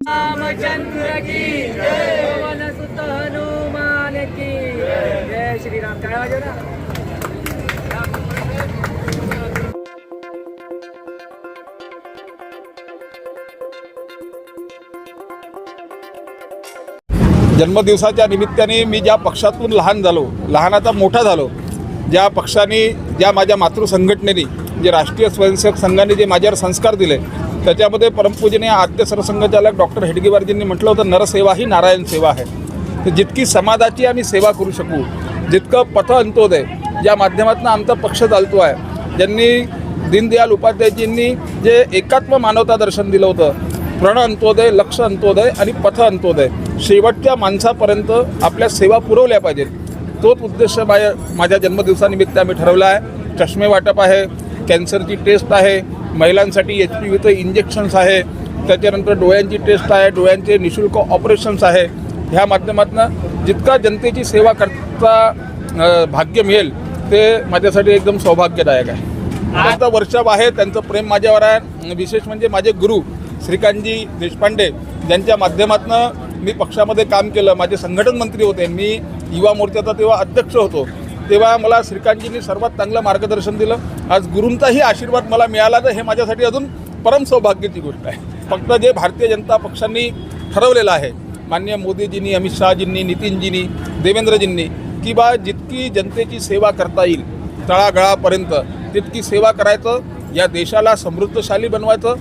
रामचंद्र की जय, पवन सुत हनुमान की जय श्रीराम। काय वाजव ना। जन्मदिवसाच्या निमित्ताने मी ज्या पक्षातून लहान झालो, लहानाचा मोठा झालो, ज्या पक्षाने, ज्या माझ्या मातृसंघटनेने, जे राष्ट्रीय स्वयंसेवक संघाने जे माझ्यावर संस्कार दिले, त्याच्यामध्ये परमपूजनीय आद्य सरसंघचालक डॉक्टर हेडगेवारजींनी म्हटलं होतं, नरसेवा ही नारायण सेवा आहे। तर जितकी समाजाची आम्ही सेवा करू शकू, जितकं पथ अंत्योदय ज्या माध्यमातून आमचा पक्ष चालतो आहे, ज्यांनी दीनदयाल उपाध्यायजींनी जे एकात्म मानवता दर्शन दिलं होतं, प्रण अंत्योदय, लक्ष अंत्योदय आणि पथ अंत्योदय, शेवटच्या माणसापर्यंत आपल्या सेवा पुरवल्या पाहिजेत, तोच उद्देश माझ्या जन्मदिवसानिमित्त आम्ही ठरवला आहे। चष्मे वाटप आहे, कॅन्सरची टेस्ट आहे, महिलांसाठी HPVचं इंजेक्शन्स आहे, त्याच्यानंतर डोळ्यांची टेस्ट आहे, डोळ्यांचे निःशुल्क ऑपरेशन्स आहे। ह्या माध्यमातून जितका जनतेची सेवा करता भाग्य मिळेल ते माझ्यासाठी एकदम सौभाग्यदायक आहे। आता वर्षाव आहे, त्यांचं प्रेम माझ्यावर आहे। विशेष म्हणजे माझे गुरु श्रीकांतजी देशपांडे, ज्यांच्या माध्यमातून मी पक्षामध्ये काम केलं, माझे संघटन मंत्री होते, मी युवा मोर्चाचा तेव्हा अध्यक्ष होतो, तेव्हा मला श्रीकांतजींनी सर्वात चांगलं मार्गदर्शन दिलं। आज गुरूंचाही आशीर्वाद मला मिळाला, तर हे माझ्यासाठी अजून परम सौभाग्याची गोष्ट आहे। फक्त जे भारतीय जनता पक्षांनी ठरवलेलं आहे, माननीय मोदीजींनी, अमित शहाजींनी, नितीनजींनी, देवेंद्रजींनी, की बा जितकी जनतेची सेवा करता येईल तळागाळापर्यंत तितकी सेवा करायचं, या देशाला समृद्धशाली बनवायचं।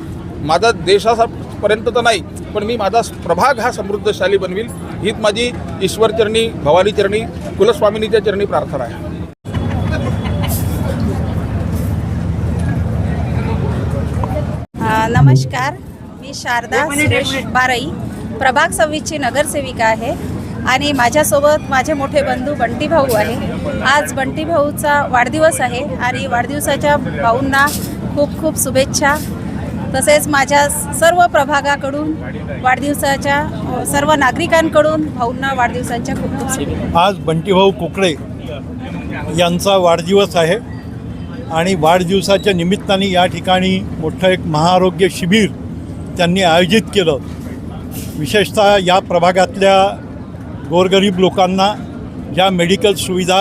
माझा देशापर्यंत तर नाही, पण मी माझा प्रभाग हा समृद्धशाली बनविल, हीच माझी ईश्वरचरणी, भवानीचरणी, कुलस्वामिनीच्या चरणी प्रार्थना आहे। नमस्कार, मी शारदा सुरेश बाराई, प्रभाग 26ची नगरसेविका आहे आणि माझ्यासोबत माझे मोठे बंधू बंटी भाऊ आहे। आज बंटी भाऊचा वाढदिवस आहे आणि वाढदिवसाच्या भाऊंना खूप खूप शुभेच्छा। तसेच माझ्या सर्व प्रभागाकडून वाढदिवसाच्या, सर्व नागरिकांकडून भाऊंना वाढदिवसाच्या खूप खूप शुभेच्छा। आज बंटीभाऊ कुकडे यांचा वाढदिवस आहे आणि वाढदिवसाच्या निमित्ताने या ठिकाणी मोठं एक महाआरोग्य शिबिर त्यांनी आयोजित केलं। विशेषतः या प्रभागातल्या गोरगरीब लोकांना ज्या मेडिकल सुविधा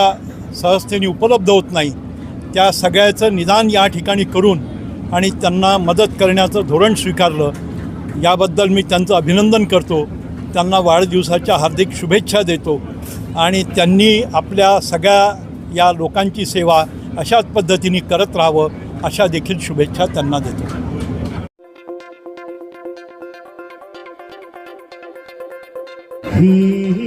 सहजतेने उपलब्ध होत नाही, त्या सगळ्याचं निदान या ठिकाणी करून आणि त्यांना मदत करण्याचं धोरण स्वीकारलं। याबद्दल मी त्यांचं अभिनंदन करतो, त्यांना वाढदिवसाच्या हार्दिक शुभेच्छा देतो आणि त्यांनी आपल्या सगळ्या या लोकांची सेवा अशाच पद्धतीने करत राहावं, अशा देखील शुभेच्छा त्यांना देतो। ही